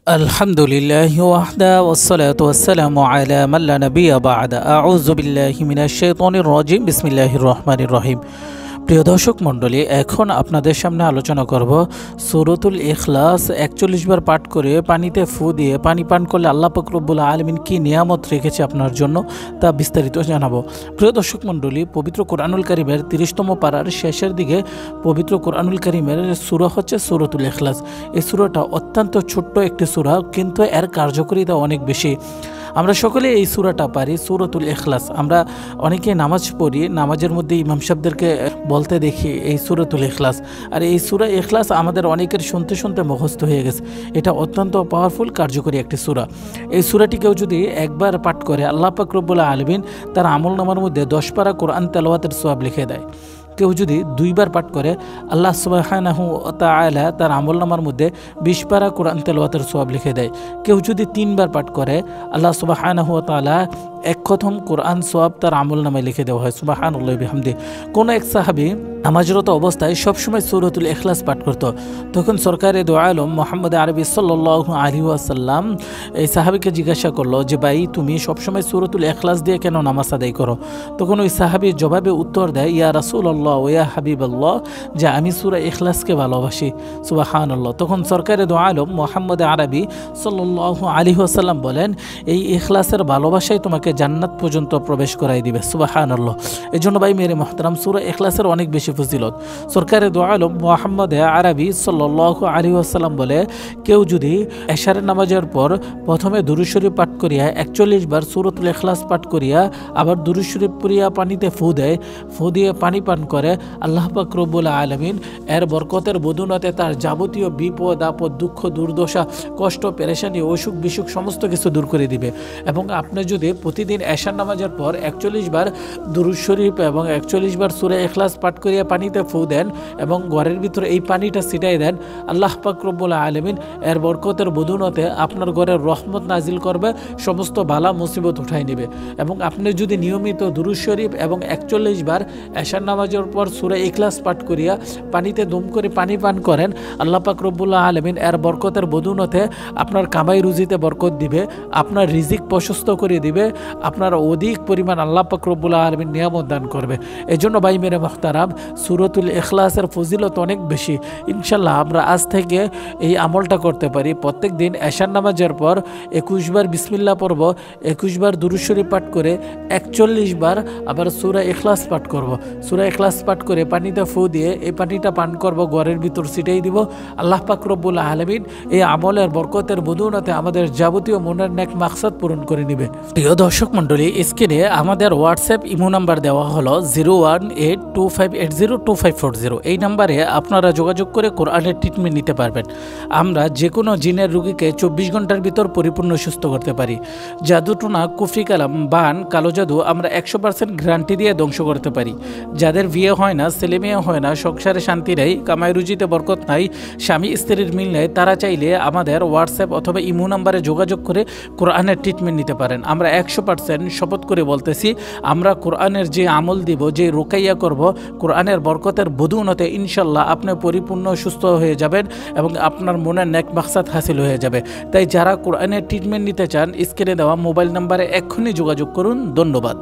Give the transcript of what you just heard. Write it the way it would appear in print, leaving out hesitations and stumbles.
আলহামদুলিল্লাহি ওয়াহদা ওয়াসসালাতু ওয়াসসালামু আলা মান লা নাবিয়্যা বা'দা আউযু বিল্লাহি মিনাশ শাইতানির রাজিম বিসমিল্লাহির রহমানির রহিম। প্রিয় দর্শক মণ্ডলী, এখন আপনাদের সামনে আলোচনা করব সূরাতুল ইখলাস ৪১ বার পাঠ করে পানিতে ফু দিয়ে পানি পান করলে আল্লাহ পাক রব্বুল আলামিন কী নিয়ামত রেখেছে আপনার জন্য তা বিস্তারিত জানাবো। প্রিয় দর্শক মণ্ডলী, পবিত্র কোরআনুল কারীমের ৩০তম পারার শেষের দিকে পবিত্র কোরআনুল কারীমের সূরা হচ্ছে সূরাতুল ইখলাস। এই সূরাটা অত্যন্ত ছোট্ট একটি সূরা, কিন্তু এর কার্যকারিতা অনেক বেশি। আমরা সকলে এই সূরাটা পারি, সূরাতুল ইখলাস। আমরা অনেকে নামাজ পড়ি, নামাজের মধ্যে ইমাম সাহেবদেরকে বলতে দেখি এই সূরাতুল ইখলাস। আর এই সূরা ইখলাস আমাদের অনেকের শুনতে শুনতে মুখস্থ হয়ে গেছে। এটা অত্যন্ত পাওয়ারফুল, কার্যকরী একটি সূরা। এই সূরাটি কেউ যদি একবার পাঠ করে আল্লাহ পাক রব্বুল আলামিন তার আমলনামার মধ্যে ১০ পারা কোরআন তেলাওয়াতের সওয়াব লিখে দেয়। কেউ যদি ২ বার পাঠ করে আল্লাহ সুবহানাহু ওয়া তাআলা তার আমলনামার মধ্যে ২০ পারা কোরআন তেলাওয়াতের সওয়াব লিখে দেয়। কেউ যদি ৩ বার পাঠ করে আল্লাহ সুবহানাহু ওয়া তাআলা ১ খতম কোরআন সওয়াব তার আমলনামায় লিখে দেওয়া হয়। সুবহানাল্লাহি বিহামদি। কোন এক সাহাবী নামাজরত অবস্থায় সবসময় সূরাতুল ইখলাস পাঠ করত। তখন সরকারে দো আলম মুহাম্মদ আরবি সাল্লাল্লাহু আলাইহি ওয়াসাল্লাম এই সাহাবীকে জিজ্ঞাসা করলো যে, ভাই তুমি সবসময় সূরাতুল ইখলাস দিয়ে কেন নামাজ আদায় করো? তখন ওই সাহাবী জবাবে উত্তর দেয়, ইয়া রাসূলুল্লাহ ওয়া ইয়া হাবিবাল্লাহ, যে আমি সূরা ইখলাসকে ভালোবাসি। সুবহানাল্লাহ। তখন সরকারে দো আলম মুহাম্মদ আরবি সাল্লাল্লাহু আলাইহি ওয়াসাল্লাম বলেন, এই ইখলাসের ভালোবাসাই তোমাকে জান্নাত পর্যন্ত প্রবেশ করাই দিবে। সুবহানাল্লাহ। এজন্য ভাই মেরে মুহতারাম, সূরা ইখলাসের অনেক বেশি ফজিলত। সরকারে দো আলম মুহাম্মদ আরবি সাল্লাল্লাহু আলাইহি ওয়াসাল্লাম বলে, কেউ যদি এশারের নামাজের পর প্রথমে দুরূদ শরীফ পাঠ করিয়া ৪১ বার সূরাতুল ইখলাস পাঠ করিয়া আবার দুরূদ শরীফ পড়িয়া পানিতে ফু দেয়, ফু দিয়ে পানি পান করে, আল্লাহ পাক রব্বুল আলামিন এর বরকতের বদৌলতে তার যাবতীয় বিপদ আপদ, দুঃখ দুর্দশা, কষ্ট পেরেশানি, অসুখ বিসুখ সমস্ত কিছু দূর করে দিবে। এবং আপনি যদি প্রতিদিন এশার নামাজের পর ৪১ বার দুরূদ শরীফ এবং ৪১ বার সূরা ইখলাস পাঠ করিয়া পানিতে ফু দেন এবং ঘরের ভিতরে এই পানিটা ছিটাই দেন, আল্লাহ পাক রব্বুল আলামিন এর বরকতের বদৌলতে আপনার ঘরের রহমত নাজিল করবে, সমস্ত বালা মুসিবত উঠাই নেবে। এবং আপনি যদি নিয়মিত দুরূদ শরীফ এবং ৪১ বার এশার নামাজের পর সূরা ইখলাস পাঠ করিয়া পানিতে দম করে পানি পান করেন, আল্লাহ পাক রব্বুল আলামিন এর বরকতের বদৌলতে আপনার কামাই রুজিতে বরকত দিবে, আপনার রিজিক প্রশস্ত করে দিবে, আপনার অধিক পরিমাণ আল্লাহ পাক রব্বুল আলামিন নিয়ামত দান করবে। এজন্য ভাই মেরে মুহতারাম, সূরাতুল ইখলাসের ফজিলত অনেক বেশি। ইনশাল্লাহ আমরা আজ থেকে এই আমলটা করতে পারি। প্রত্যেক দিন এশার নামাজের পর ২১ বার বিসমিল্লাহ পড়ব, ২১ বার দুরূদ শরীফ পাঠ করে ৪১ বার আবার সূরা ইখলাস পাঠ করব। সূরা ইখলাস পাঠ করে পানিতে ফু দিয়ে এই পানিটা পান করব, ঘরের ভিতর ছিটাই দিব। আল্লাহ পাক রব্বুল আলামিন এই আমলের বরকতের বদৌলতে আমাদের যাবতীয় মনের নেক মাকসাদ পূরণ করে নেবে। প্রিয় দর্শক মণ্ডলী, স্ক্রিনে আমাদের হোয়াটসঅ্যাপ ইমো নাম্বার দেওয়া হলো 018258025540। এই নাম্বারে আপনারা যোগাযোগ করে কোরআনের ট্রিটমেন্ট নিতে পারবেন। আমরা যে কোনো জিনের রোগীকে ২৪ ঘন্টার ভিতর পরিপূর্ণ সুস্থ করতে পারি। জাদুটোনা, কুফরি কালাম, বান, কালো জাদু আমরা ১০০% গ্যারান্টি দিয়ে ধ্বংস করতে পারি। যাদের বিয়ে হয় না, ছেলে মেয়ে হয় না, সংসারে শান্তি নেই, কামাই রুজিতে বরকত নাই, স্বামী স্ত্রীর মিল নেই, তারা চাইলে আমাদের হোয়াটসঅ্যাপ অথবা ইমো নাম্বারে যোগাযোগ করে কোরআনের ট্রিটমেন্ট নিতে পারেন। আমরা ১০০% শপথ করে বলতেছি, আমরা কোরআনের যে আমল দিব, যে রুকাইয়া করব, কোরআনের বরকতের বদৌলতে ইনশাল্লাহ আপনি পরিপূর্ণ সুস্থ হয়ে যাবেন এবং আপনার মনের নেক মাকসাদ হাসিল হয়ে যাবে। তাই যারা কোরআনের ট্রিটমেন্ট নিতে চান, স্ক্রিনে দেওয়া মোবাইল নাম্বারে এক্ষুনি যোগাযোগ করুন। ধন্যবাদ।